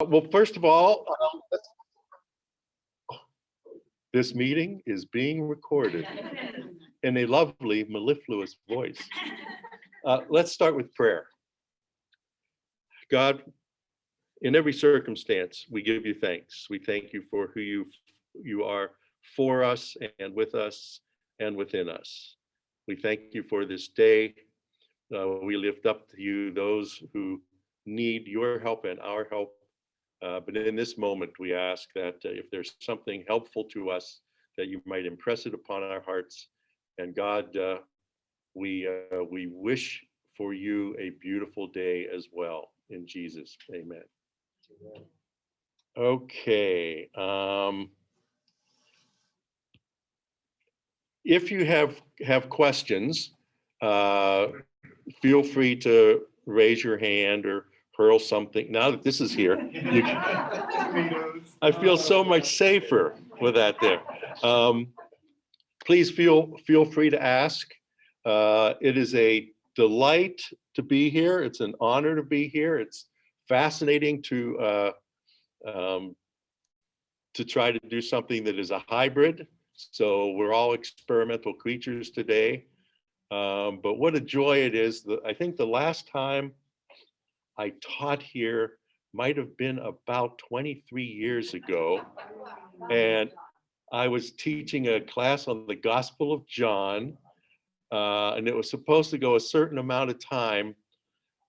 Well, first of all, this meeting is being recorded in a lovely, mellifluous voice. Let's start with prayer. God, in every circumstance, we give you thanks. We thank you for who you are for us and with us and within us. We thank you for this day. We lift up to you those who need your help and our help. But in this moment, we ask that if there's something helpful to us, that you might impress it upon our hearts. And God, we wish for you a beautiful day as well. In Jesus, amen. Okay. If you have questions, feel free to raise your hand or hurl something. Now that this is here, I feel so much safer with that there. Please feel free to ask. It is a delight to be here. It's an honor to be here. It's fascinating to try to do something that is a hybrid. So we're all experimental creatures today. But what a joy it is. I think the last time I taught here might have been about 23 years ago. And I was teaching a class on the Gospel of John. And it was supposed to go a certain amount of time.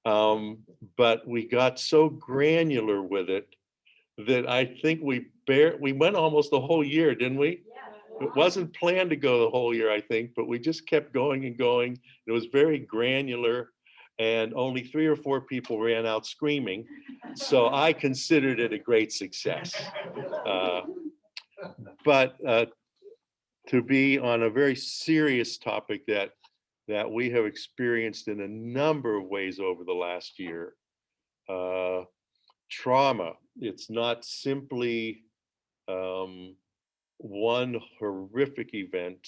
But we got so granular with it that I think we went almost the whole year, didn't we? It wasn't planned to go the whole year, I think, but we just kept going and going. It was very granular, and only 3 or 4 people ran out screaming. So I considered it a great success. But to be on a very serious topic that we have experienced in a number of ways over the last year, trauma. It's not simply one horrific event.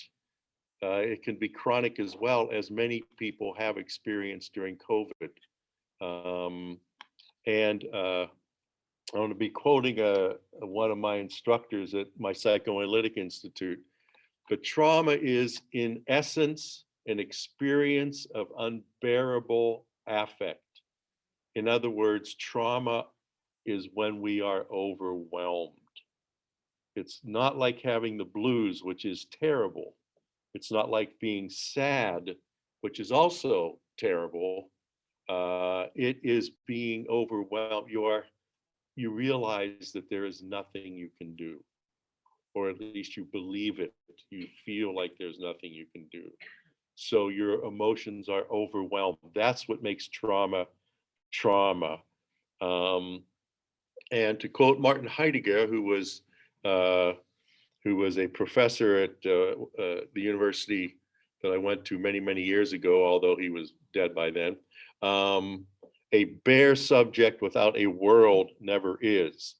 It can be chronic as well, as many people have experienced during COVID. And I want to be quoting one of my instructors at my Psychoanalytic Institute. But trauma is, in essence, an experience of unbearable affect. In other words, trauma is when we are overwhelmed. It's not like having the blues, which is terrible. It's not like being sad, which is also terrible. It is being overwhelmed. You realize that there is nothing you can do, or at least you believe it. You feel like there's nothing you can do. So your emotions are overwhelmed. That's what makes trauma. And to quote Martin Heidegger, who was a professor at the university that I went to many, many years ago, although he was dead by then, a bare subject without a world never is.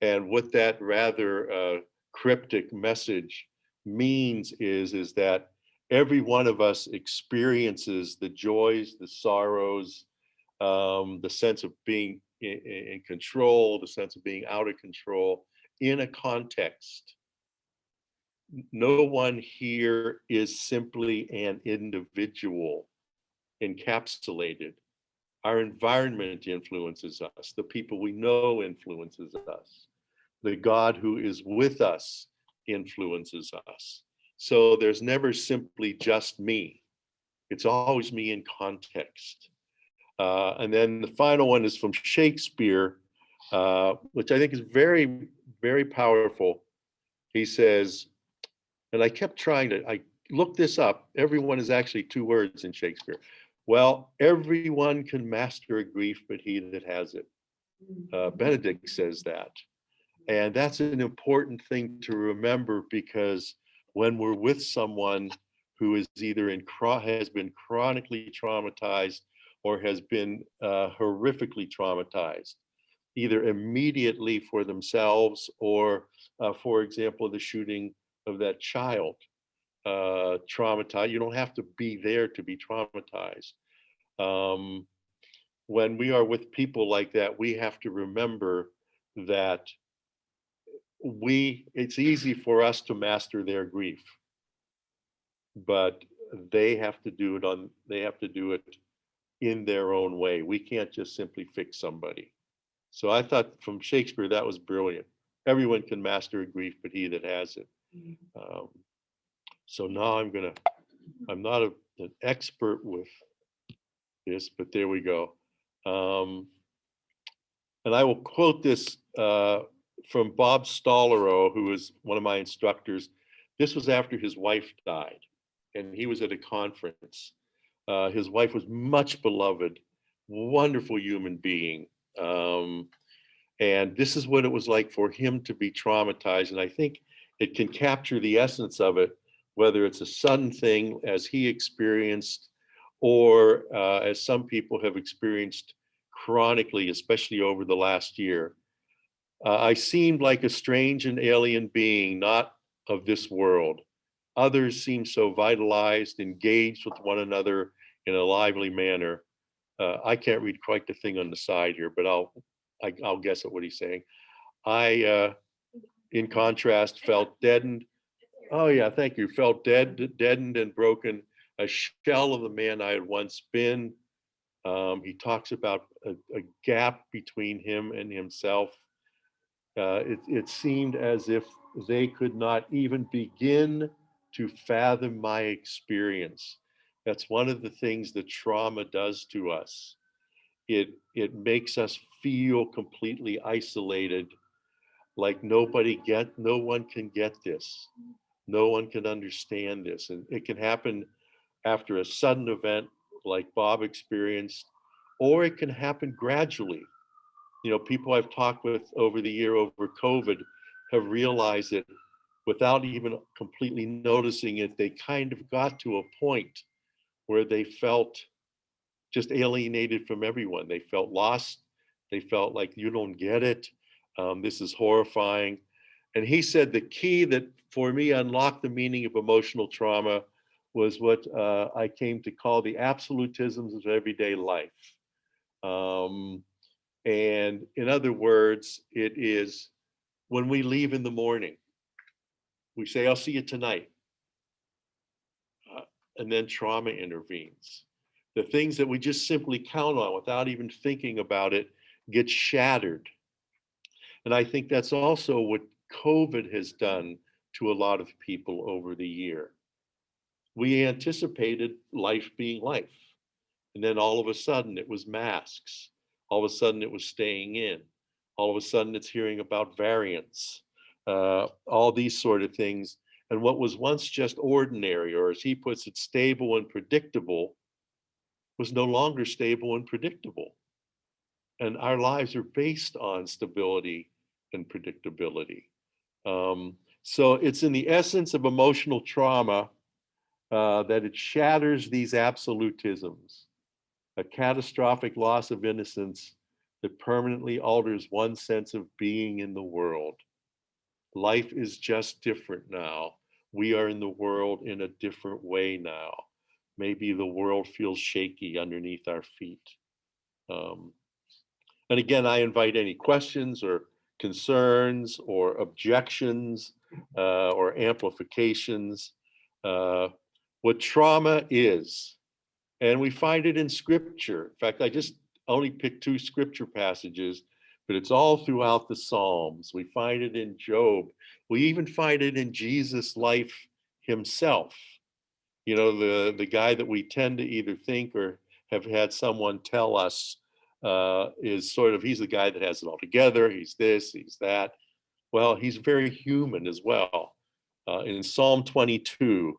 And what that rather cryptic message means is that every one of us experiences the joys, the sorrows, the sense of being in control, the sense of being out of control in a context. No one here is simply an individual encapsulated. Our environment influences us. The people we know influences us. The God who is with us influences us. So there's never simply just me. It's always me in context. And then the final one is from Shakespeare, which I think is very, very powerful. He says, and I looked this up. Everyone is actually 2 words in Shakespeare. Well, everyone can master a grief, but he that has it. Benedict says that. And that's an important thing to remember, because when we're with someone who is either has been chronically traumatized or has been horrifically traumatized, either immediately for themselves or, for example, the shooting of that child, traumatized. You don't have to be there to be traumatized. When we are with people like that, we have to remember that it's easy for us to master their grief, but they have to do it in their own way. We can't just simply fix somebody. So I thought from Shakespeare, that was brilliant. Everyone can master grief, but he that has it. Um, so now I'm not an expert with this, but there we go. And I will quote this from Bob Stollerow, who was one of my instructors. This was after his wife died, and he was at a conference. His wife was much beloved, wonderful human being. And this is what it was like for him to be traumatized. And I think it can capture the essence of it, whether it's a sudden thing as he experienced, or as some people have experienced chronically, especially over the last year. I seemed like a strange and alien being, not of this world. Others seemed so vitalized, engaged with one another in a lively manner. I can't read quite the thing on the side here, but I'll guess at what he's saying. I, in contrast, felt deadened. Oh yeah, thank you. Felt deadened and broken, a shell of the man I had once been. He talks about a gap between him and himself. It seemed as if they could not even begin to fathom my experience. That's one of the things that trauma does to us. It makes us feel completely isolated, like no one can get this. No one can understand this. And it can happen after a sudden event like Bob experienced, or it can happen gradually. People I've talked with over the year over COVID have realized that without even completely noticing it, they kind of got to a point where they felt just alienated from everyone. They felt lost. They felt like, you don't get it. This is horrifying. And he said the key that for me unlocked the meaning of emotional trauma was what I came to call the absolutisms of everyday life. And in other words, it is when we leave in the morning, we say, I'll see you tonight. And then trauma intervenes. The things that we just simply count on without even thinking about it get shattered. And I think that's also what COVID has done to a lot of people over the year. We anticipated life being life. And then all of a sudden it was masks. All of a sudden it was staying in. All of a sudden it's hearing about variants, all these sort of things. And what was once just ordinary, or as he puts it, stable and predictable, was no longer stable and predictable. And our lives are based on stability and predictability. So it's in the essence of emotional trauma that it shatters these absolutisms, a catastrophic loss of innocence that permanently alters one's sense of being in the world. Life is just different now. We are in the world in a different way now. Maybe the world feels shaky underneath our feet. And again, I invite any questions or concerns or objections or amplifications. What trauma is, and we find it in scripture. In fact, I just only picked 2 scripture passages, but it's all throughout the Psalms. We find it in Job. We even find it in Jesus' life himself. The guy that we tend to either think or have had someone tell us is sort of, he's the guy that has it all together. He's this, he's that. Well, he's very human as well. In Psalm 22,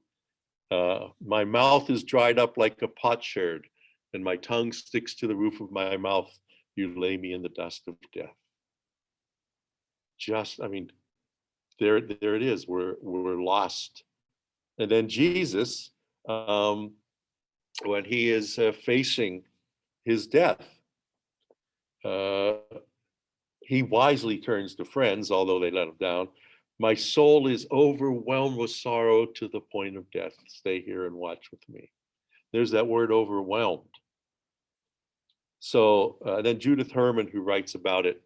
my mouth is dried up like a potsherd, and my tongue sticks to the roof of my mouth. You lay me in the dust of death. There it is. We're lost. And then Jesus, when he is facing his death, he wisely turns to friends, although they let him down. My soul is overwhelmed with sorrow to the point of death. Stay here and watch with me. There's that word overwhelmed. So then Judith Herman, who writes about it,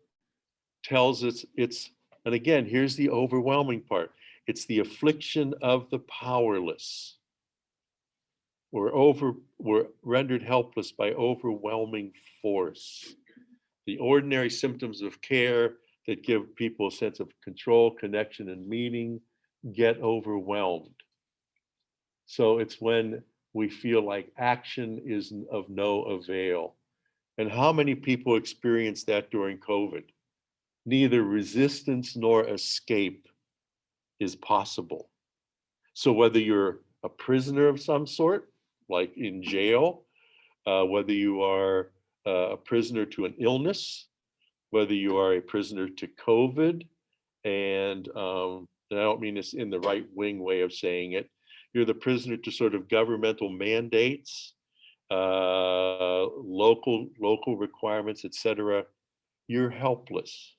tells us and again, here's the overwhelming part. It's the affliction of the powerless. We're rendered helpless by overwhelming force. The ordinary symptoms of care that give people a sense of control, connection, and meaning get overwhelmed. So it's when we feel like action is of no avail. And how many people experienced that during COVID? Neither resistance nor escape is possible. So whether you're a prisoner of some sort, like in jail, whether you are a prisoner to an illness, whether you are a prisoner to COVID, and I don't mean this in the right wing way of saying it, you're the prisoner to sort of governmental mandates, local requirements, etc. You're helpless,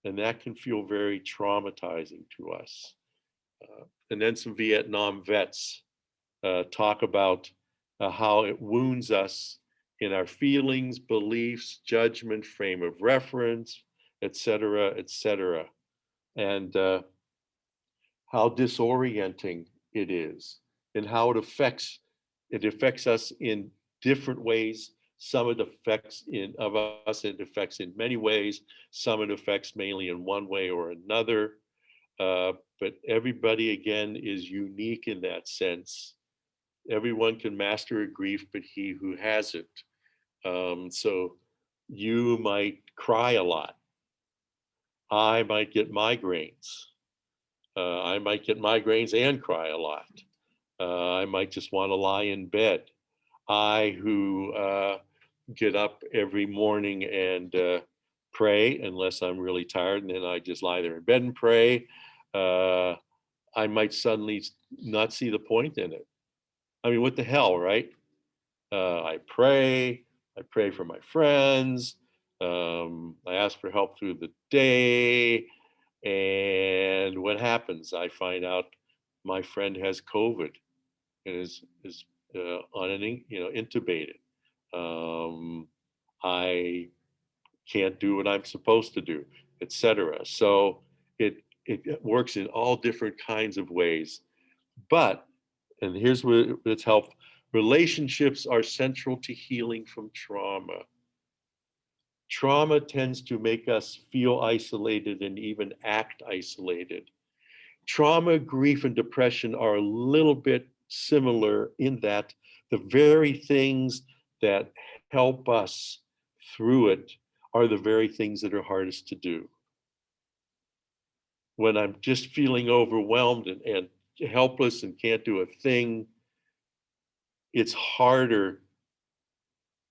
and that can feel very traumatizing to us. And then some Vietnam vets talk about how it wounds us in our feelings, beliefs, judgment, frame of reference, etc., etc., and how disorienting it is, and how it affects us in different ways. Some it affects it affects in many ways. Some it affects mainly in one way or another. But everybody, again, is unique in that sense. Everyone can master a grief, but he who has it. So you might cry a lot. I might get migraines. I might get migraines and cry a lot. I might just want to lie in bed. I who get up every morning and pray, unless I'm really tired, and then I just lie there in bed and pray. I might suddenly not see the point in it. I mean, what the hell, right? I pray for my friends. I ask for help through the day. And what happens? I find out my friend has COVID and is on an, intubated. I can't do what I'm supposed to do, etc. So it works in all different kinds of ways. But, and here's where it's helpful, relationships are central to healing from trauma. Trauma tends to make us feel isolated and even act isolated. Trauma, grief, and depression are a little bit similar in that the very things that help us through it are the very things that are hardest to do. When I'm just feeling overwhelmed and helpless and can't do a thing, it's harder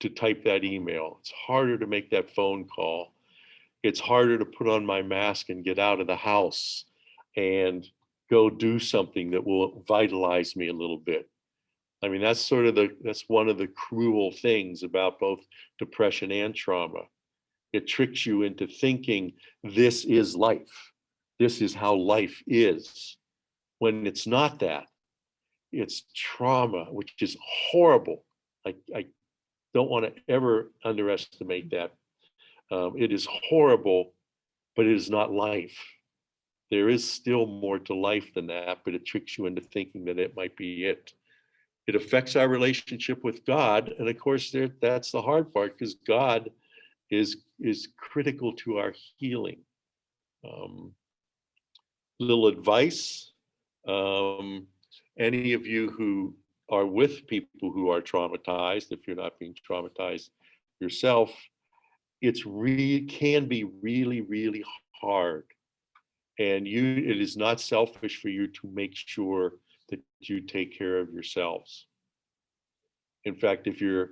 to type that email. It's harder to make that phone call. It's harder to put on my mask and get out of the house and go do something that will vitalize me a little bit. I mean, that's one of the cruel things about both depression and trauma. It tricks you into thinking this is life. This is how life is. When it's not that. It's trauma, which is horrible. I don't want to ever underestimate that. It is horrible, but it is not life. There is still more to life than that, but it tricks you into thinking that it might be it. It affects our relationship with God. And of course, that's the hard part, because God is critical to our healing. Little advice. Any of you who are with people who are traumatized, if you're not being traumatized yourself, can be really, really hard. And it is not selfish for you to make sure that you take care of yourselves. In fact, if you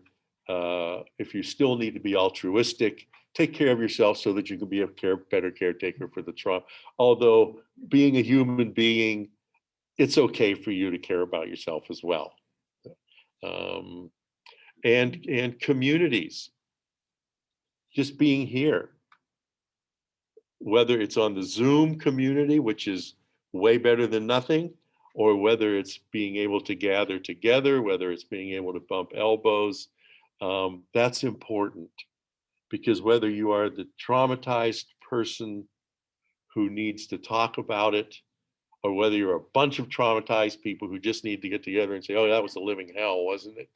still need to be altruistic, take care of yourself so that you can be a better caretaker for the trauma. Although being a human being, it's okay for you to care about yourself as well. And communities, just being here, whether it's on the Zoom community, which is way better than nothing, or whether it's being able to gather together, whether it's being able to bump elbows, that's important. Because whether you are the traumatized person who needs to talk about it, or whether you're a bunch of traumatized people who just need to get together and say, oh, that was a living hell, wasn't it?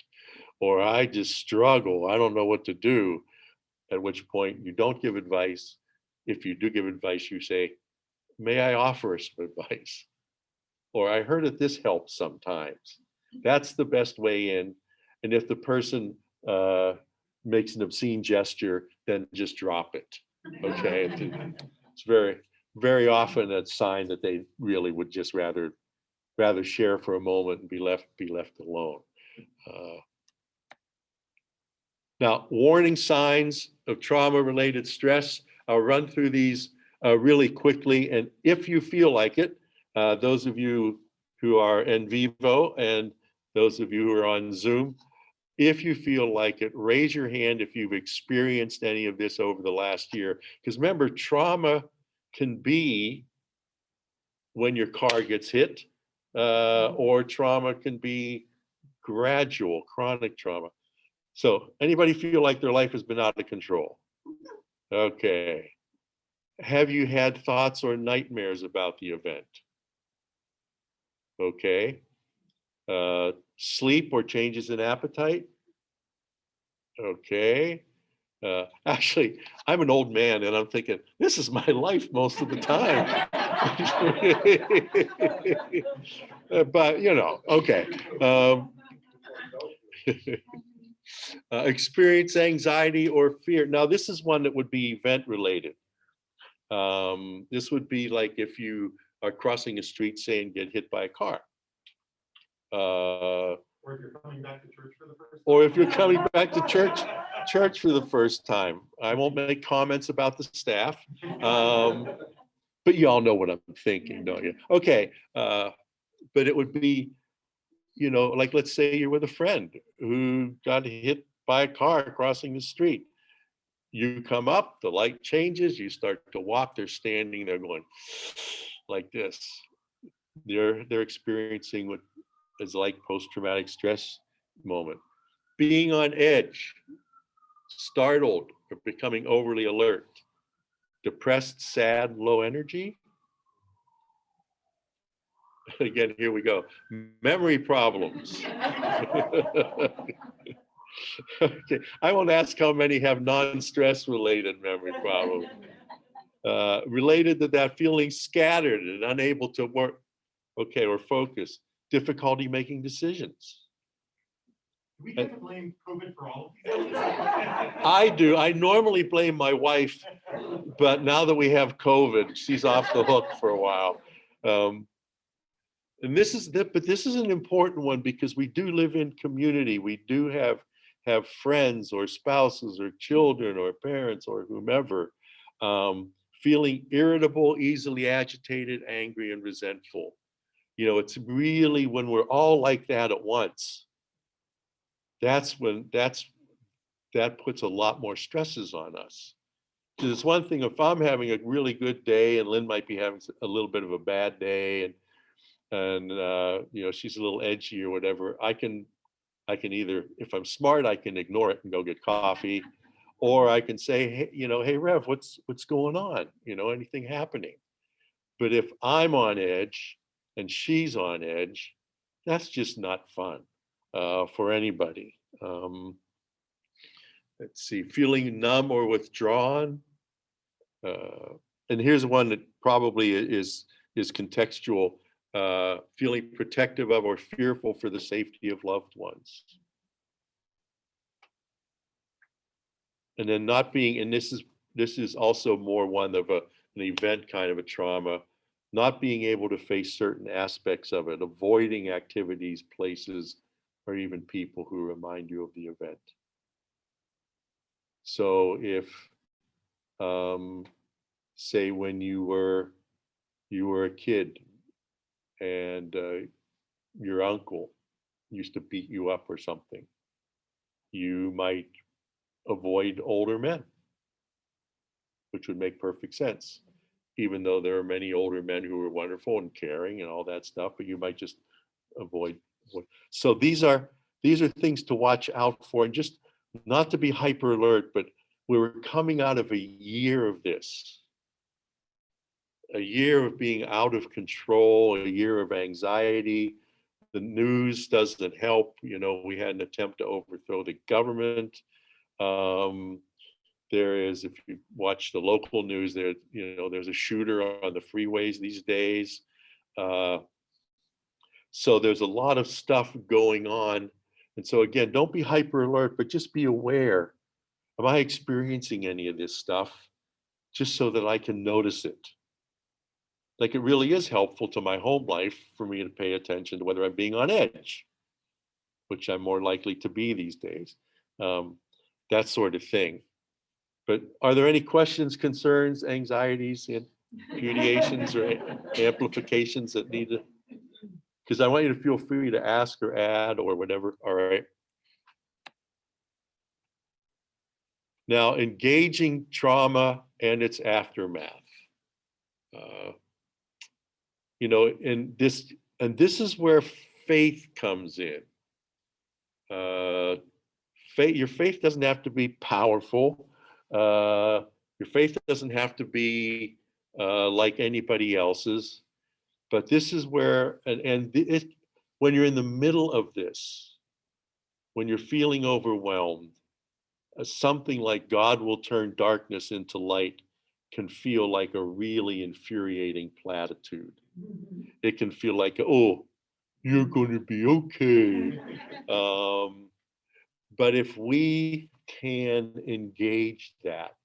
Or I just struggle, I don't know what to do. At which point you don't give advice. If you do give advice, you say, may I offer some advice? Or I heard that this helps sometimes. That's the best way in. And if the person makes an obscene gesture, then just drop it. Okay. It's very, very often a sign that they really would just rather share for a moment and be left alone. Now, warning signs of trauma-related stress. I'll run through these really quickly, and if you feel like it, those of you who are in vivo and those of you who are on Zoom, if you feel like it, raise your hand if you've experienced any of this over the last year. Because remember, trauma can be when your car gets hit, or trauma can be gradual, chronic trauma. So anybody feel like their life has been out of control? Okay. Have you had thoughts or nightmares about the event? Okay. Sleep or changes in appetite? Okay. Actually, I'm an old man and I'm thinking, this is my life most of the time. But, you know, okay. Experience anxiety or fear. Now, this is one that would be event related. This would be like if you are crossing a street, say, and get hit by a car. Or if you're coming back to church for the first time. Or if you're coming back to church for the first time. I won't make comments about the staff, but you all know what I'm thinking, don't you? Okay, but it would be, you know, like let's say you're with a friend who got hit by a car crossing the street. You come up, the light changes, you start to walk, they're standing there going like this. They're experiencing what is like post-traumatic stress moment. Being on edge, startled, or becoming overly alert. Depressed, sad, low energy. Again, here we go. Memory problems. Okay, I won't ask how many have non-stress related memory problems. Related to that, feeling scattered and unable to work, okay, or focus. Difficulty making decisions. Do we get to blame COVID for all of these? I do. I normally blame my wife, but now that we have COVID, she's off the hook for a while. And this is an important one because we do live in community. We do have friends or spouses or children or parents or whomever, feeling irritable, easily agitated, angry, and resentful. You know, it's really when we're all like that at once, that puts a lot more stresses on us. Because it's one thing if I'm having a really good day and Lynn might be having a little bit of a bad day and you know, she's a little edgy or whatever, I can either, if I'm smart, I can ignore it and go get coffee, or I can say, hey, you know, hey Rev, what's going on? You know, anything happening? But if I'm on edge and she's on edge, that's just not fun for anybody. Let's see, feeling numb or withdrawn. And here's one that probably is contextual. Feeling protective of or fearful for the safety of loved ones. And then not being, and this is also more one of an event kind of a trauma, not being able to face certain aspects of it, avoiding activities, places, or even people who remind you of the event. So if, say when you were a kid and your uncle used to beat you up or something, you might avoid older men, which would make perfect sense, even though there are many older men who are wonderful and caring and all that stuff, but you might just avoid. So these are things to watch out for, and just not to be hyper alert, but we were coming out of a year of this. a year of being out of control, a year of anxiety. The news doesn't help. We had an attempt to overthrow the government. There is, if you watch the local news, there's a shooter on the freeways these days. So there's a lot of stuff going on. And so again, don't be hyper alert, but just be aware. Am I experiencing any of this stuff? Just so that I can notice it. Like, it really is helpful to my home life for me to pay attention to whether I'm being on edge, which I'm more likely to be these days. That sort of thing. But are there any questions, concerns, anxieties, repudiations, or amplifications that need to? Because I want you to feel free to ask or add or whatever. All right. Now, engaging trauma and its aftermath. And this is where faith comes in. Your faith doesn't have to be powerful. Your faith doesn't have to be like anybody else's. But this is where, when you're in the middle of this, when you're feeling overwhelmed, something like God will turn darkness into light can feel like a really infuriating platitude. It can feel like, oh, you're going to be okay. But if we can engage that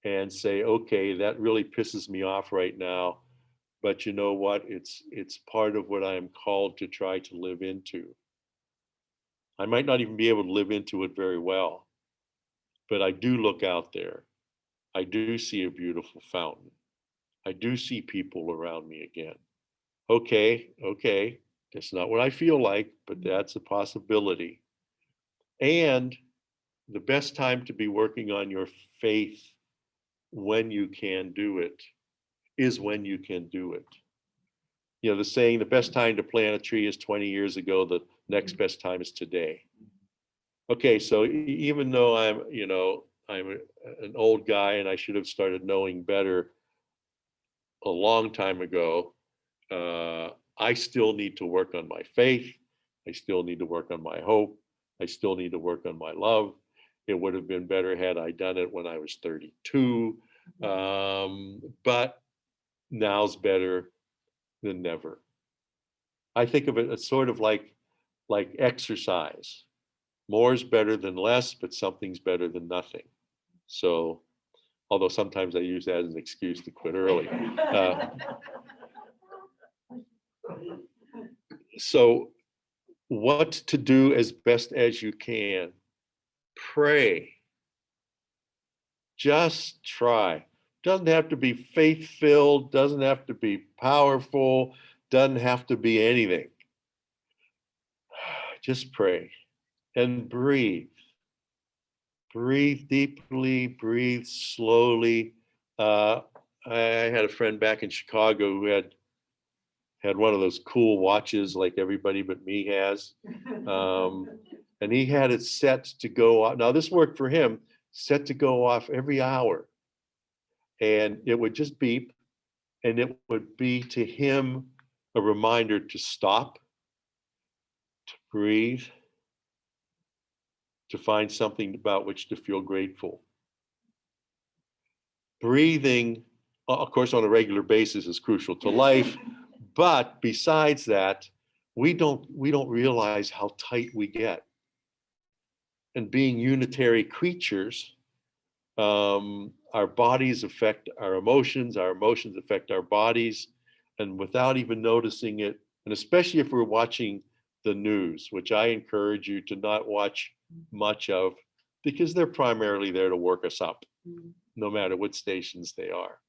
and say, okay, that really pisses me off right now, but you know what? It's part of what I am called to try to live into. I might not even be able to live into it very well, but I do look out there. I do see a beautiful fountain. I do see people around me again. Okay, that's not what I feel like, but that's a possibility. And the best time to be working on your faith when you can do it is when you can do it. The saying, the best time to plant a tree is 20 years ago, the next best time is today. Okay, so even though I'm an old guy and I should have started knowing better a long time ago, I still need to work on my faith. I still need to work on my hope. I still need to work on my love. It would have been better had I done it when I was 32. But now's better than never. I think of it as sort of like exercise. More is better than less, but something's better than nothing. So, although sometimes I use that as an excuse to quit early. So, what to do as best as you can? Pray. Just try. Doesn't have to be faith-filled, doesn't have to be powerful, doesn't have to be anything. Just pray and breathe. Breathe deeply, breathe slowly. I had a friend back in Chicago who had one of those cool watches like everybody but me has. And he had it set to go off. Now, this worked for him, set to go off every hour. And it would just beep, and it would be to him a reminder to stop, to breathe, to find something about which to feel grateful. Breathing, of course, on a regular basis is crucial to life. But besides that, we don't realize how tight we get. And being unitary creatures, our bodies affect our emotions affect our bodies, and without even noticing it, and especially if we're watching the news, which I encourage you to not watch much of, because they're primarily there to work us up, no matter what stations they are.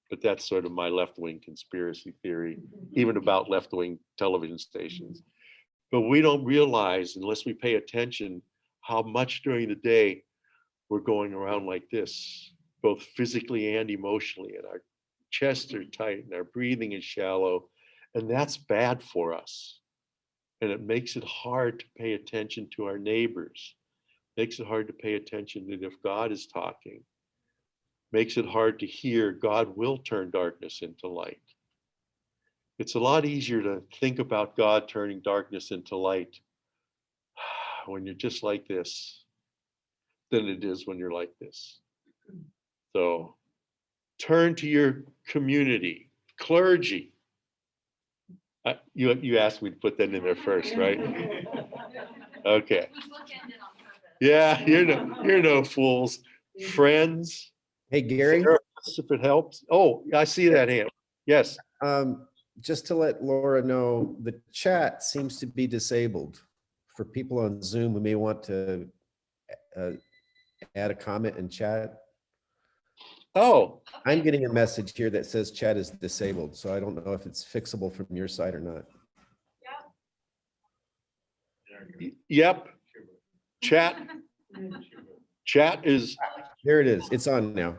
But that's sort of my left-wing conspiracy theory, even about left-wing television stations. But we don't realize, unless we pay attention, how much during the day we're going around like this, both physically and emotionally, and our chests are tight and our breathing is shallow, and that's bad for us. And it makes it hard to pay attention to our neighbors. Makes it hard to pay attention that if God is talking. makes it hard to hear God will turn darkness into light. It's a lot easier to think about God turning darkness into light when you're just like this than it is when you're like this. So turn to your community, clergy. You asked me to put that in there first, right? Okay. Yeah, you're no fools. Friends, Hey, Gary, therapists, if it helps. Oh, I see that hand. Yes. just to let Laura know, the chat seems to be disabled. For people on Zoom who may want to add a comment in chat. Oh, I'm getting a message here that says chat is disabled, so I don't know if it's fixable from your side or not. yep. Chat is. There it is. It's on now.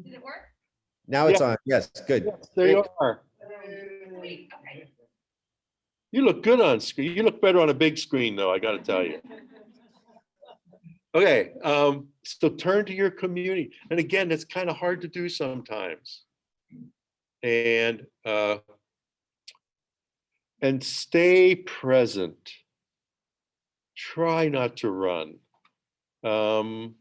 Did it work? Now it's Yeah. on. Yes, good. Yes, there you are. Sweet, okay. You look good on screen. You look better on a big screen, though, I got to tell you. Okay, so turn to your community. And again, it's kind of hard to do sometimes. And stay present. Try not to run. And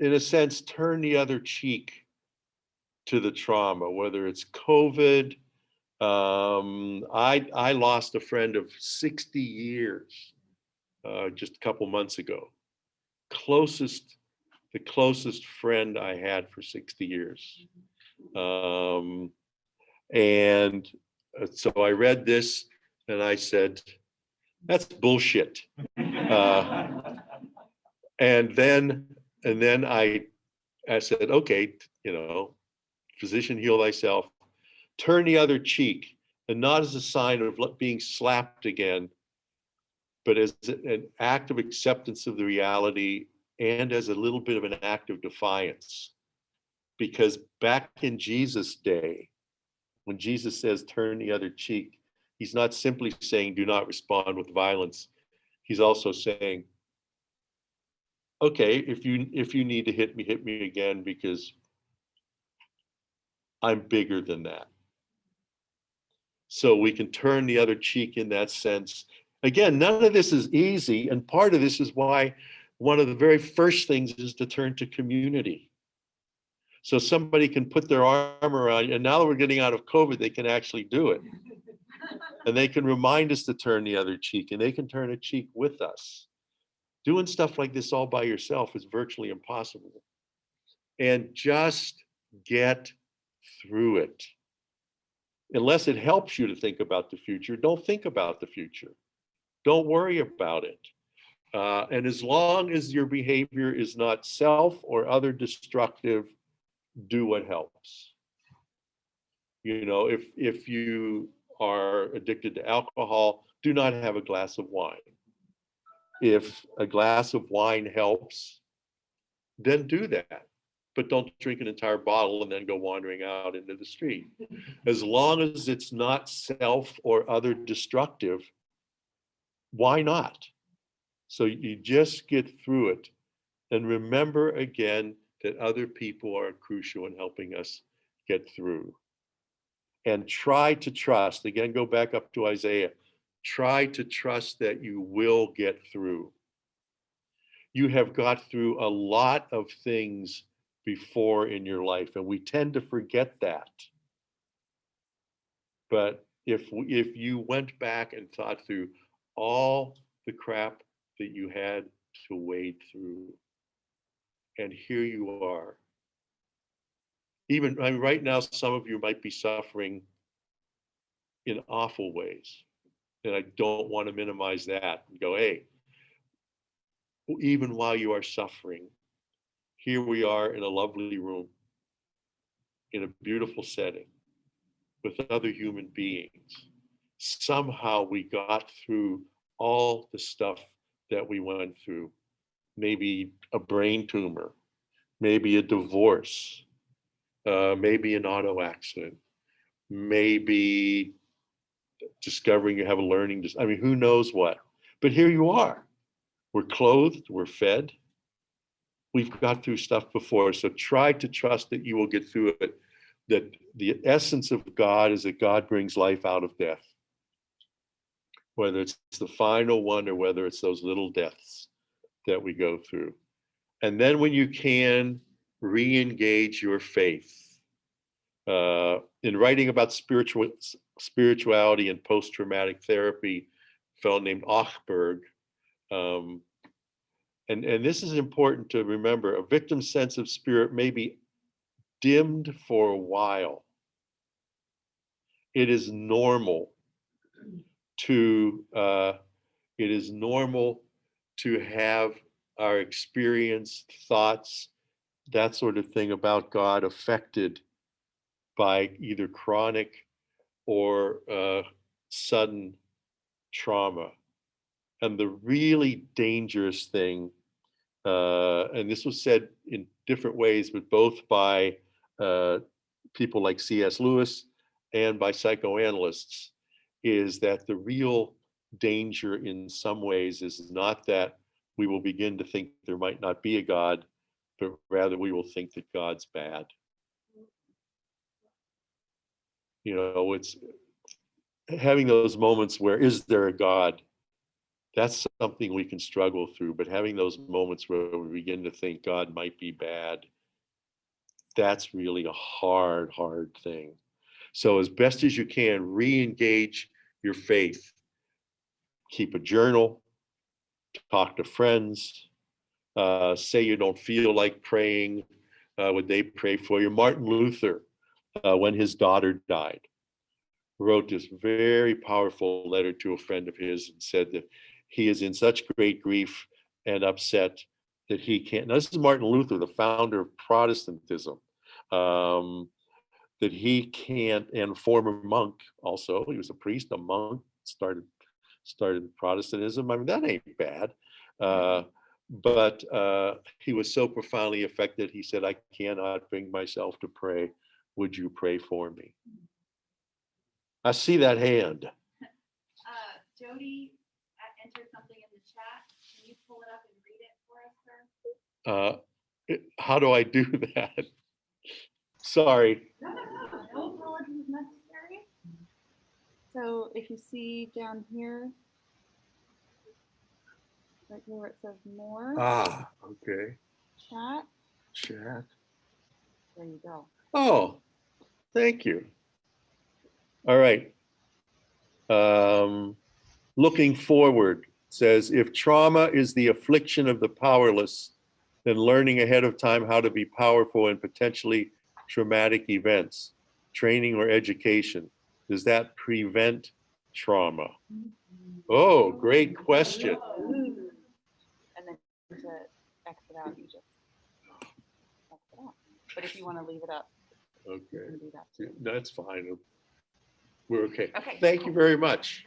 in a sense, turn the other cheek to the trauma, whether it's COVID. I lost a friend of 60 years just a couple months ago. The closest friend I had for 60 years. And so I read this and I said, that's bullshit. And then I said, okay, physician, heal thyself, turn the other cheek, and not as a sign of being slapped again, but as an act of acceptance of the reality and as a little bit of an act of defiance. Because back in Jesus' day, when Jesus says turn the other cheek, he's not simply saying do not respond with violence. He's also saying, okay, if you need to hit me again, because I'm bigger than that. So we can turn the other cheek in that sense. Again, none of this is easy, and part of this is why one of the very first things is to turn to community. So somebody can put their arm around you, and now that we're getting out of COVID, they can actually do it. And they can remind us to turn the other cheek, and they can turn a cheek with us. Doing stuff like this all by yourself is virtually impossible. And just get through it. Unless it helps you to think about the future, don't think about the future. Don't worry about it. And as long as your behavior is not self or other destructive, do what helps. If you are addicted to alcohol, do not have a glass of wine. If a glass of wine helps, then do that. But don't drink an entire bottle and then go wandering out into the street. As long as it's not self or other destructive, why not? So you just get through it. And remember again that other people are crucial in helping us get through. And try to trust, again, go back up to Isaiah, try to trust that you will get through. You have got through a lot of things before in your life, and we tend to forget that. But if you went back and thought through all the crap that you had to wade through, and here you are. Even right now, some of you might be suffering in awful ways, and I don't want to minimize that and go, hey, even while you are suffering, here we are in a lovely room, in a beautiful setting, with other human beings. Somehow we got through all the stuff that we went through. Maybe a brain tumor, maybe a divorce, maybe an auto accident, maybe discovering you have a learning disability. Who knows what? But here you are. We're clothed, we're fed, we've got through stuff before. So try to trust that you will get through it. That the essence of God is that God brings life out of death. Whether it's the final one or whether it's those little deaths that we go through. And then when you can, re-engage your faith. In writing about spirituality and post-traumatic therapy, a fellow named Ochberg, and this is important to remember, a victim's sense of spirit may be dimmed for a while. It is normal to have our experience, thoughts, that sort of thing about God affected by either chronic or sudden trauma. And the really dangerous thing, and this was said in different ways, but both by people like C.S. Lewis and by psychoanalysts, is that the real danger in some ways is not that we will begin to think there might not be a God, but rather we will think that God's bad. You know, it's having those moments where, is there a God? That's something we can struggle through, but having those moments where we begin to think God might be bad, that's really a hard thing. So as best as you can, re-engage your faith. Keep a journal, talk to friends, say you don't feel like praying, would they pray for you? Martin Luther, when his daughter died, wrote this very powerful letter to a friend of his and said that he is in such great grief and upset that he can't. Now, this is Martin Luther, the founder of Protestantism, that he can't, and former monk also, he was a priest, a monk, started Protestantism. I mean, that ain't bad. But he was so profoundly affected, he said, I cannot bring myself to pray. Would you pray for me? I see that hand. Jody entered something in the chat. Can you pull it up and read it for us, sir? How do I do that? Sorry. No apology is necessary. So if you see down here, right here where it says more, Okay. chat, there you go. Oh, thank you. All right. Looking forward says, if trauma is the affliction of the powerless, then learning ahead of time how to be powerful in potentially traumatic events, training or education, does that prevent trauma? Oh, great question. And then to exit out, you just exit out. But if you want to leave it up, you Okay, can do that too. that's fine. We're okay. Okay. Thank you very much.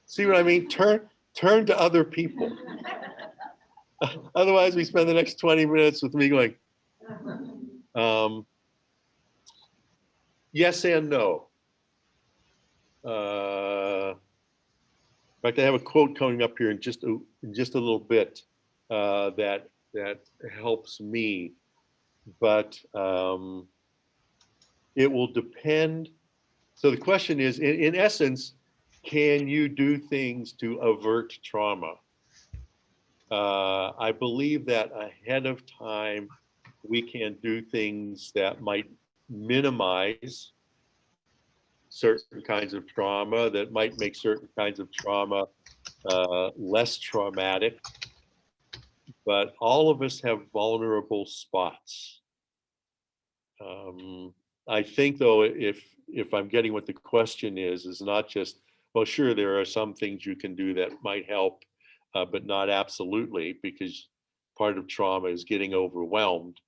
See what I mean? Turn to other people. Otherwise, we spend the next 20 minutes with me going, yes and no. In fact, I have a quote coming up here in just a little bit that helps me, but it will depend. So the question is, in essence, can you do things to avert trauma? I believe that ahead of time, we can do things that might minimize certain kinds of trauma, that might make certain kinds of trauma less traumatic. But all of us have vulnerable spots. I think, though, if I'm getting what the question is not just, well, sure, there are some things you can do that might help, but not absolutely, because part of trauma is getting overwhelmed.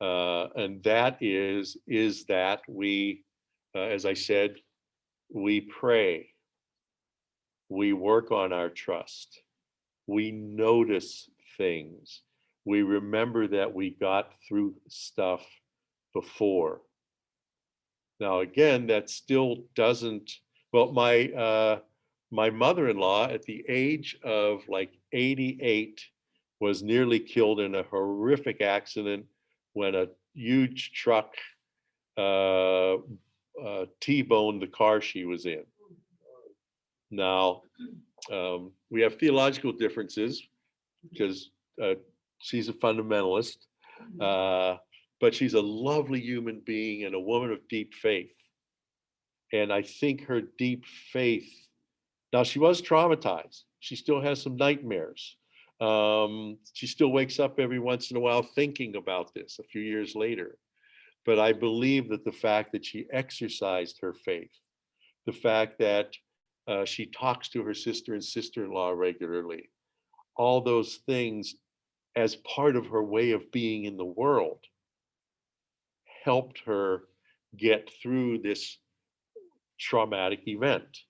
And that is that we, as I said, we pray, we work on our trust, we notice things, we remember that we got through stuff before. Now, again, that still doesn't, well, my mother-in-law at the age of like 88 was nearly killed in a horrific accident when a huge truck T-boned the car she was in. Now, we have theological differences because she's a fundamentalist, but she's a lovely human being and a woman of deep faith. And I think her deep faith, now she was traumatized. She still has some nightmares. She still wakes up every once in a while thinking about this a few years later. But I believe that the fact that she exercised her faith, the fact that she talks to her sister and sister-in-law regularly, all those things as part of her way of being in the world helped her get through this traumatic event.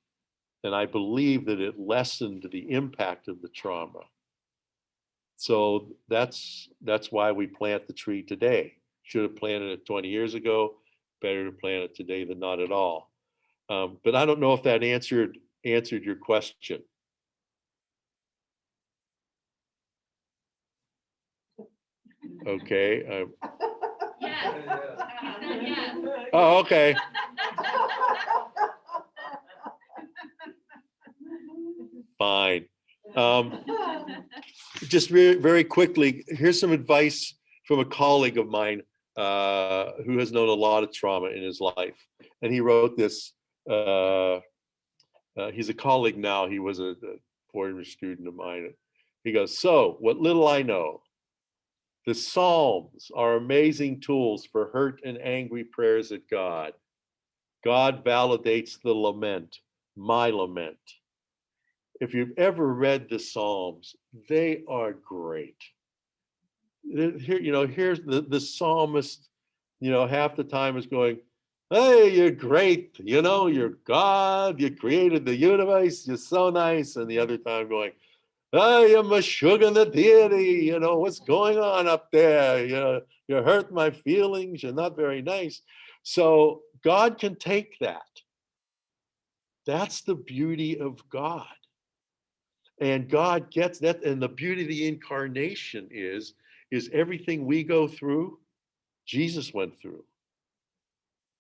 And I believe that it lessened the impact of the trauma. So that's why we plant the tree today. Should have planted it 20 years ago. Better to plant it today than not at all. But I don't know if that answered your question. Okay. Yes. He said yes. Oh, okay. Fine. Just very quickly, here's some advice from a colleague of mine who has known a lot of trauma in his life. And he wrote this, he's a colleague now, he was a former student of mine. He goes, "So, what little I know, the Psalms are amazing tools for hurt and angry prayers at God. God validates the lament, my lament. If you've ever read the Psalms, they are great. Here, here's the psalmist, half the time is going, hey, you're great, you're God, you created the universe, you're so nice. And the other time going, hey, you're Meshuggah the deity, what's going on up there? You hurt my feelings, you're not very nice. So God can take that. That's the beauty of God. And God gets that. And the beauty of the incarnation is everything we go through, Jesus went through.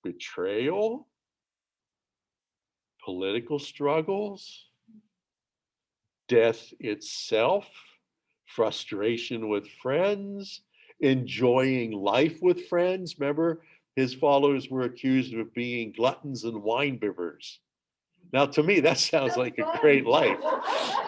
Betrayal, political struggles, death itself, frustration with friends, enjoying life with friends. Remember, his followers were accused of being gluttons and wine bibbers. Now, to me, that sounds like a great life.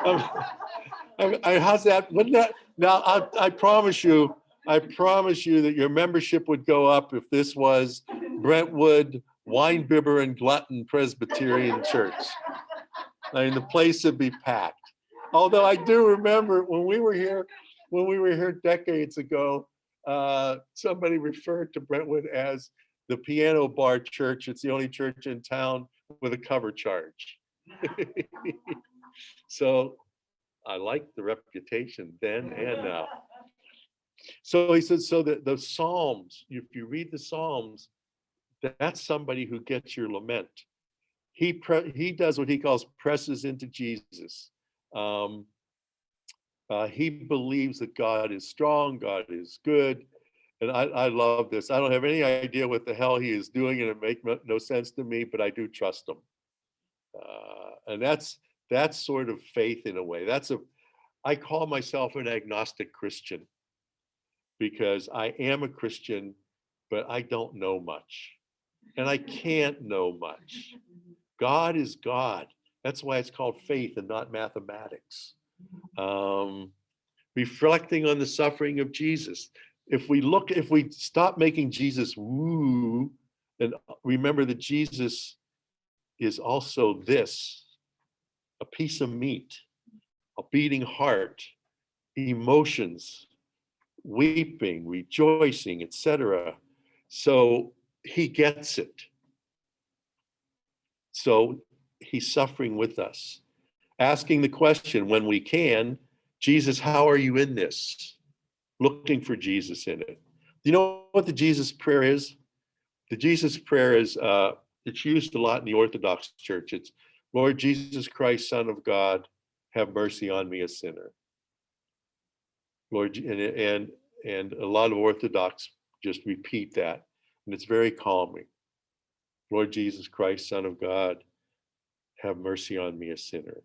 How's that? Wouldn't that? Now, I promise you that your membership would go up if this was Brentwood Wine Bibber and Glutton Presbyterian Church. I mean, the place would be packed. Although I do remember when we were here decades ago, somebody referred to Brentwood as the piano bar church. It's the only church in town with a cover charge. So I like the reputation then and now. So he said, so the Psalms, if you read the Psalms, that's somebody who gets your lament. He does what he calls presses into Jesus. He believes that God is strong, God is good. And I love this. I don't have any idea what the hell he is doing, and it makes no sense to me, but I do trust him. And that's sort of faith in a way. I call myself an agnostic Christian because I am a Christian, but I don't know much. And I can't know much. God is God. That's why it's called faith and not mathematics. Reflecting on the suffering of Jesus. If we stop making Jesus woo, and remember that Jesus is also this, a piece of meat, a beating heart, emotions, weeping, rejoicing, etc. So he gets it. So he's suffering with us. Asking the question when we can, Jesus, how are you in this? Looking for Jesus in it. Do you know what the Jesus prayer is? The Jesus prayer is, it's used a lot in the Orthodox Church. It's, Lord Jesus Christ, Son of God, have mercy on me, a sinner. Lord, and a lot of Orthodox just repeat that, and it's very calming. Lord Jesus Christ, Son of God, have mercy on me, a sinner.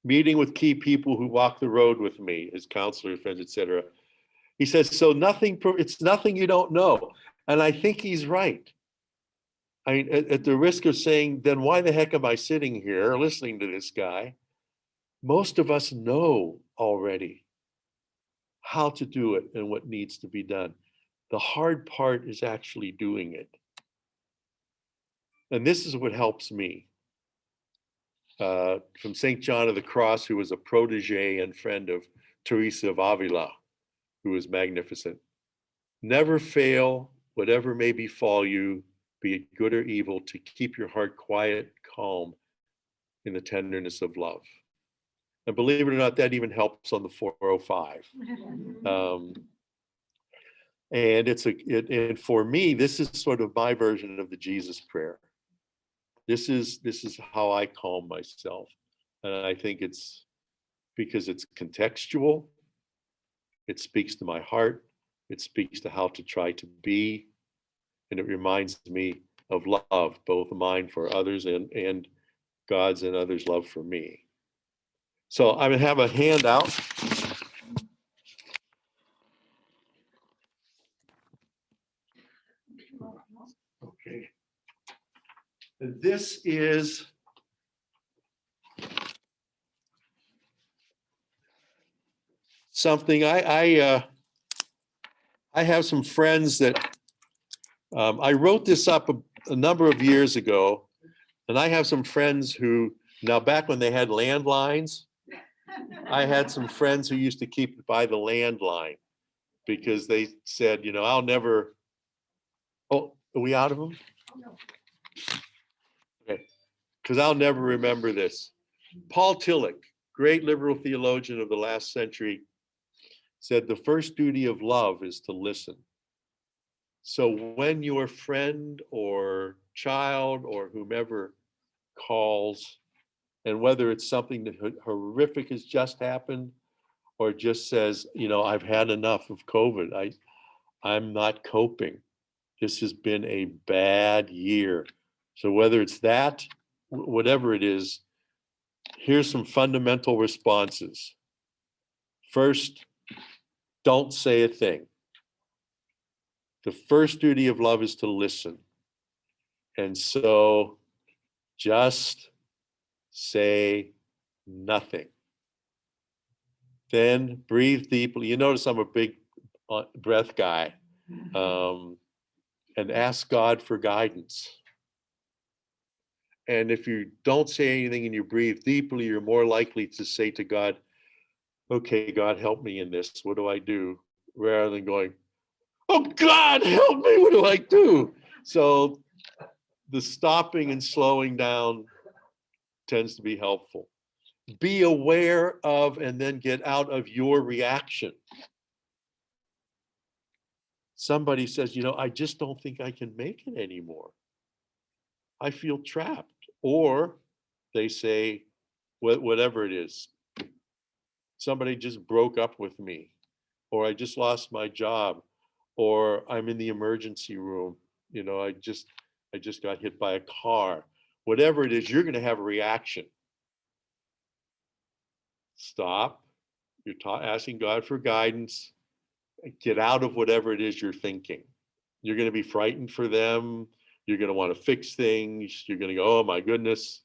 Meeting with key people who walk the road with me, his counselors, friends, etc. He says, so it's nothing you don't know. And I think he's right. I mean, at the risk of saying, then why the heck am I sitting here listening to this guy? Most of us know already how to do it and what needs to be done. The hard part is actually doing it. And this is what helps me. From St. John of the Cross, who was a protege and friend of Teresa of Avila, who was magnificent. Never fail, whatever may befall you, be it good or evil, to keep your heart quiet, calm in the tenderness of love. And believe it or not, that even helps on the 405. And for me, this is sort of my version of the Jesus prayer. This is how I calm myself. And I think it's because it's contextual. It speaks to my heart. It speaks to how to try to be. And it reminds me of love, both mine for others and God's and others' love for me. So I'm going to have a handout. Okay. And this is something I have some friends that I wrote this up a number of years ago, and I have some friends who, now back when they had landlines, I had some friends who used to keep it by the landline because they said, you know, I'll never, oh, are we out of them? Okay, because I'll never remember this. Paul Tillich, great liberal theologian of the last century, said the first duty of love is to listen. So when your friend or child or whomever calls, and whether it's something that horrific has just happened or just says, you know, I've had enough of COVID, I'm not coping. This has been a bad year. So whether it's that, whatever it is, here's some fundamental responses. First, don't say a thing. The first duty of love is to listen. And so just say nothing. Then breathe deeply. You notice I'm a big breath guy. And ask God for guidance. And if you don't say anything and you breathe deeply, you're more likely to say to God, okay, God, help me in this. What do I do? Rather than going, oh, God, help me. What do I do? So the stopping and slowing down tends to be helpful. Be aware of and then get out of your reaction. Somebody says, you know, I just don't think I can make it anymore. I feel trapped. Or they say, whatever it is, somebody just broke up with me, or I just lost my job, or I'm in the emergency room. You know, I just got hit by a car. Whatever it is, you're going to have a reaction. Stop. You're asking God for guidance. Get out of whatever it is you're thinking. You're going to be frightened for them. You're going to want to fix things. You're going to go, oh my goodness.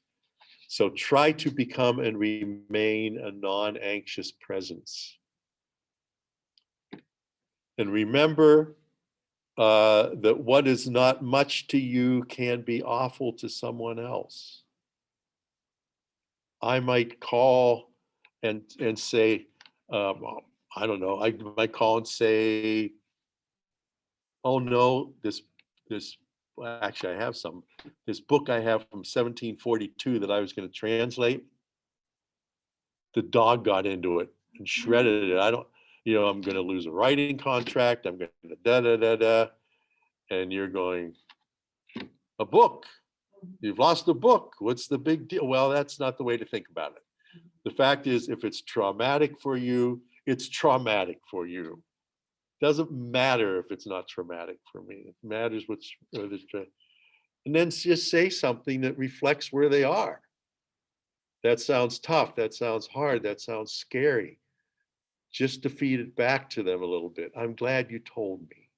So try to become and remain a non-anxious presence. And remember that what is not much to you can be awful to someone else. I might call and say, I don't know, I might call and say, oh no, well, actually I have this book I have from 1742 that I was going to translate. The dog got into it and shredded it. I'm going to lose a writing contract. I'm going to da-da-da-da. And you're going, a book? You've lost a book. What's the big deal? Well, that's not the way to think about it. The fact is, if it's traumatic for you, it's traumatic for you. Doesn't matter if it's not traumatic for me. It matters what's, and then just say something that reflects where they are. That sounds tough. That sounds hard. That sounds scary. Just to feed it back to them a little bit. I'm glad you told me.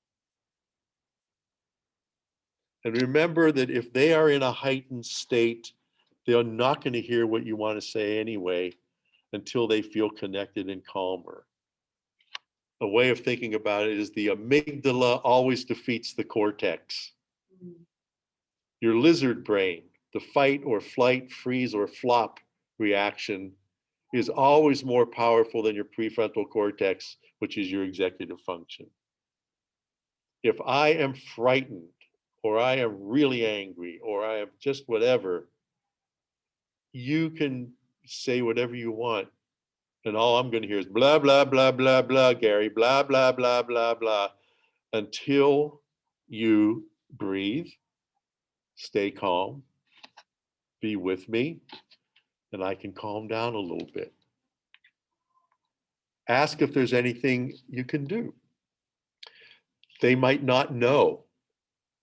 And remember that if they are in a heightened state, they're not going to hear what you want to say anyway until they feel connected and calmer. A way of thinking about it is the amygdala always defeats the cortex. Your lizard brain, the fight or flight, freeze or flop reaction, is always more powerful than your prefrontal cortex, which is your executive function. If I am frightened, or I am really angry, or I am just whatever, you can say whatever you want. And all I'm going to hear is blah, blah, blah, blah, blah, Gary, blah, blah, blah, blah, blah, until you breathe, stay calm, be with me, and I can calm down a little bit. Ask if there's anything you can do. They might not know.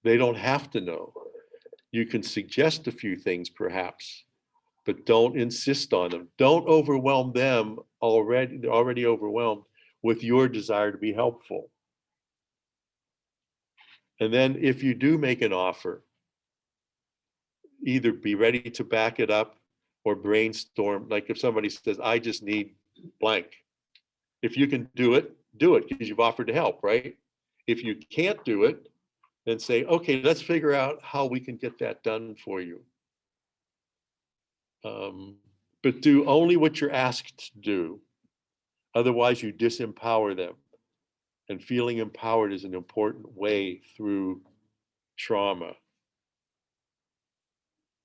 They don't have to know. You can suggest a few things perhaps, but don't insist on them. Don't overwhelm them already overwhelmed with your desire to be helpful. And then if you do make an offer, either be ready to back it up or brainstorm. Like if somebody says, I just need blank. If you can do it because you've offered to help, right? If you can't do it, then say, okay, let's figure out how we can get that done for you. But do only what you're asked to do. Otherwise, you disempower them. And feeling empowered is an important way through trauma.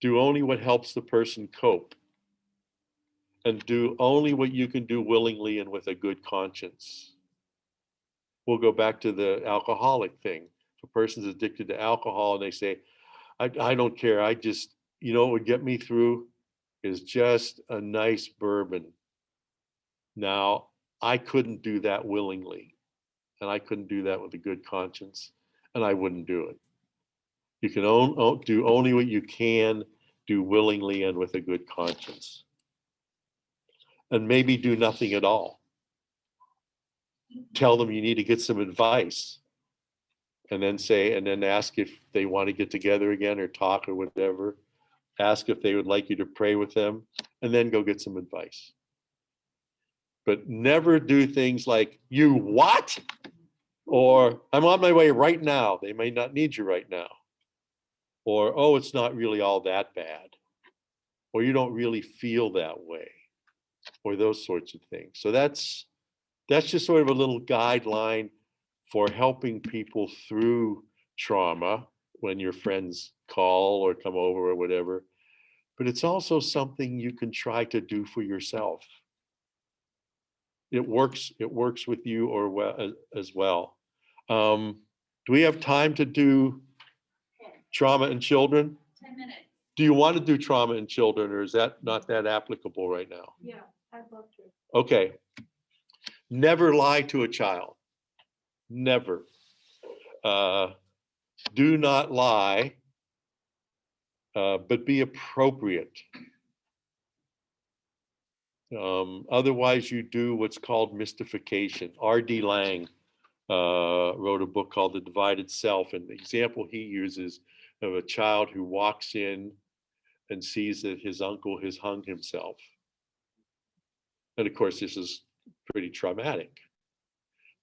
Do only what helps the person cope. And do only what you can do willingly and with a good conscience. We'll go back to the alcoholic thing. If a person's addicted to alcohol and they say, I don't care, I just, you know what would get me through is just a nice bourbon. Now, I couldn't do that willingly, and I couldn't do that with a good conscience, and I wouldn't do it. You can do only what you can do willingly and with a good conscience. And maybe do nothing at all. Tell them you need to get some advice. And then ask if they want to get together again or talk or whatever. Ask if they would like you to pray with them, and then go get some advice. But never do things like, you what? Or I'm on my way right now. They may not need you right now. Or, oh, it's not really all that bad. Or you don't really feel that way. Or those sorts of things. So that's just sort of a little guideline for helping people through trauma when your friends call or come over or whatever. But it's also something you can try to do for yourself. It works with you as well. Do we have time to do trauma in children? 10 minutes. Do you want to do trauma in children, or is that not that applicable right now? Yeah, I'd love to. Okay. Never lie to a child. Never. Do not lie, but be appropriate. Otherwise, you do what's called mystification. R.D. Laing wrote a book called The Divided Self, and the example he uses of a child who walks in and sees that his uncle has hung himself. And of course, this is pretty traumatic.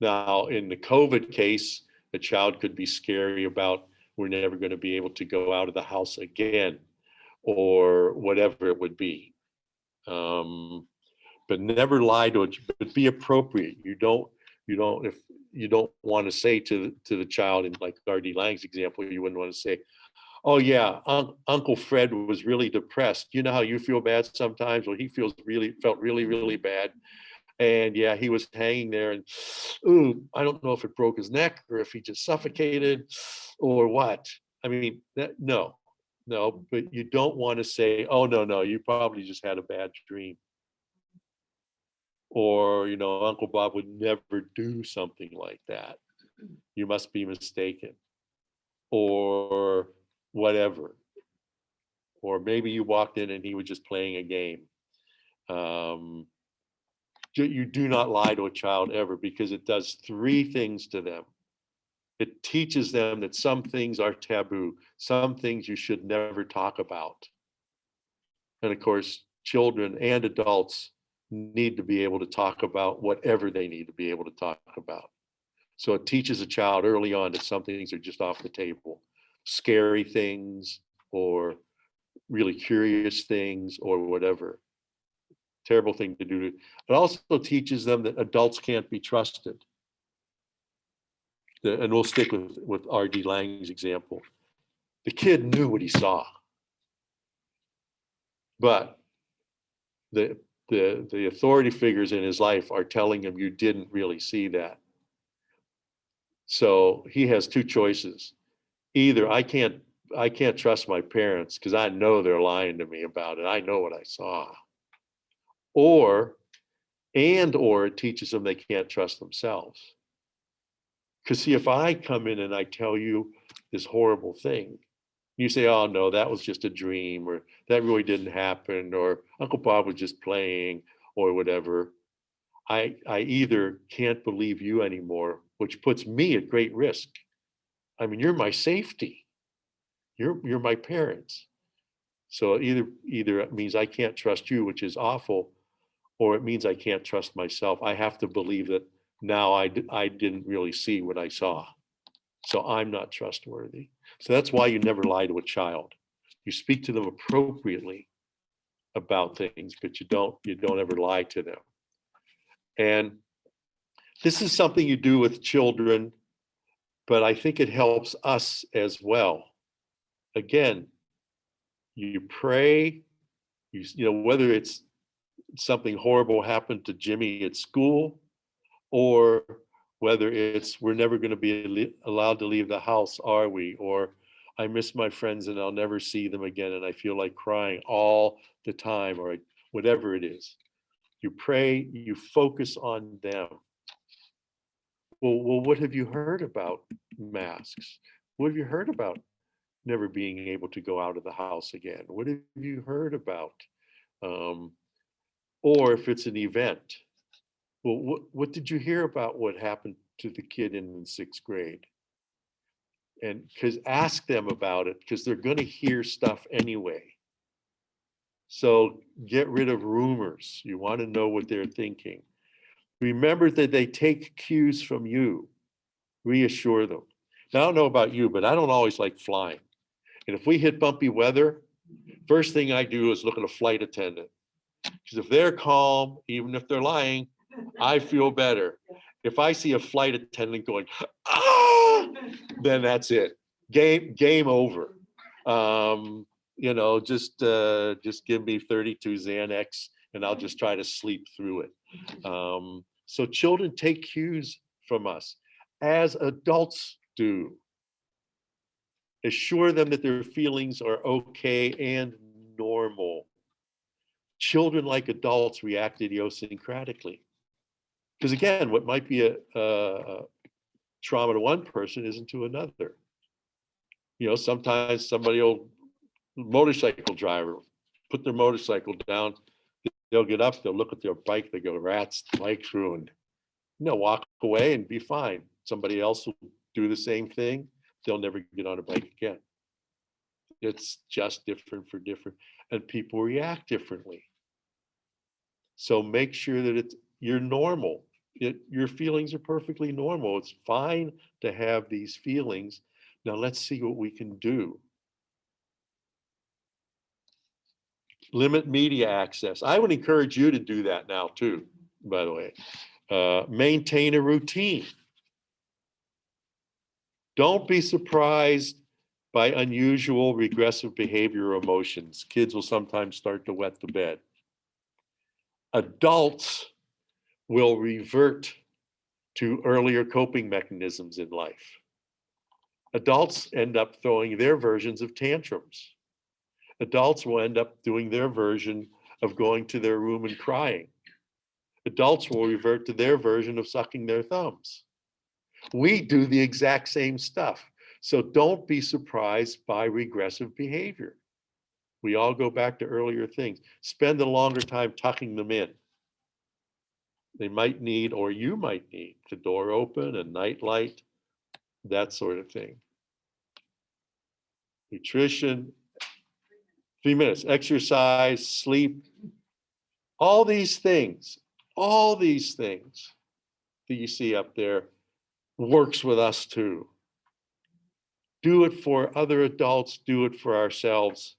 Now, in the COVID case, a child could be scary about, we're never going to be able to go out of the house again, or whatever it would be. But never lie to it, but be appropriate. You don't want to say to the child, in like R.D. Laing's example, you wouldn't want to say, oh yeah, Uncle Fred was really depressed. You know how you feel bad sometimes? Well, he felt really, really bad. And yeah, he was hanging there, and ooh, I don't know if it broke his neck or if he just suffocated or what. I mean, no, but you don't want to say, oh no, you probably just had a bad dream. Or, Uncle Bob would never do something like that. You must be mistaken. Or whatever. Or maybe you walked in and he was just playing a game. You do not lie to a child ever, because it does three things to them. It teaches them that some things are taboo, some things you should never talk about. And of course, children and adults need to be able to talk about whatever they need to be able to talk about. So it teaches a child early on that some things are just off the table. Scary things, or really curious things, or whatever. Terrible thing to do. It also teaches them that adults can't be trusted. And we'll stick with R.D. Laing's example. The kid knew what he saw, but the authority figures in his life are telling him you didn't really see that. So he has two choices. Either I can't trust my parents because I know they're lying to me about it. I know what I saw. Or it teaches them they can't trust themselves. Because see, if I come in and I tell you this horrible thing, you say, oh no, that was just a dream, or that really didn't happen, or Uncle Bob was just playing, or whatever. I either can't believe you anymore, which puts me at great risk. I mean, you're my safety. You're my parents. So either it means I can't trust you, which is awful, or it means I can't trust myself. I have to believe that now I didn't really see what I saw. So I'm not trustworthy. So that's why you never lie to a child. You speak to them appropriately about things, but you don't ever lie to them. And this is something you do with children, but I think it helps us as well. Again, you pray, whether it's something horrible happened to Jimmy at school, or whether it's we're never going to be allowed to leave the house, are we? Or I miss my friends and I'll never see them again and I feel like crying all the time, or whatever it is. You pray, you focus on them. Well, what have you heard about masks? What have you heard about never being able to go out of the house again? What have you heard about? Or if it's an event, well, what did you hear about what happened to the kid in 6th grade? And because ask them about it, because they're going to hear stuff anyway. So get rid of rumors. You want to know what they're thinking. Remember that they take cues from you. Reassure them. Now, I don't know about you, but I don't always like flying. And if we hit bumpy weather, first thing I do is look at a flight attendant. Because if they're calm, even if they're lying, I feel better. If I see a flight attendant going, ah, then that's it. Game over. Just give me 32 Xanax and I'll just try to sleep through it. So children take cues from us, as adults do. Assure them that their feelings are okay and normal. Children, like adults, react idiosyncratically. Because again, what might be a trauma to one person isn't to another. Sometimes motorcycle driver, put their motorcycle down, they'll get up, they'll look at their bike, they go, rats, the bike's ruined. Walk away and be fine. Somebody else will do the same thing. They'll never get on a bike again. It's just different for different, and people react differently. So make sure that you're normal. Your feelings are perfectly normal. It's fine to have these feelings. Now let's see what we can do. Limit media access. I would encourage you to do that now too, by the way. Maintain a routine. Don't be surprised by unusual regressive behavior or emotions. Kids will sometimes start to wet the bed. Adults will revert to earlier coping mechanisms in life. Adults end up throwing their versions of tantrums. Adults will end up doing their version of going to their room and crying. adults will revert to their version of sucking their thumbs. We do the exact same stuff. So don't be surprised by regressive behavior. We all go back to earlier things. Spend a longer time tucking them in. They might need, or you might need, the door open, a night light, that sort of thing. Nutrition, 3 minutes, exercise, sleep, all these things that you see up there works with us too. Do it for other adults, do it for ourselves.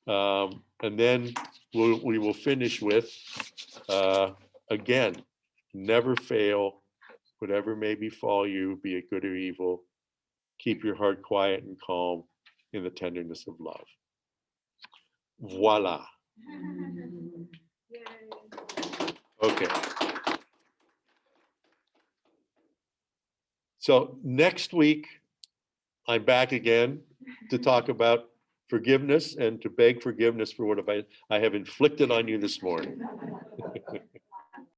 And then we will finish with, again, never fail, whatever may befall you, be it good or evil. Keep your heart quiet and calm in the tenderness of love. Voila. Yay. Okay. So next week, I'm back again to talk about forgiveness and to beg forgiveness for what I have inflicted on you this morning.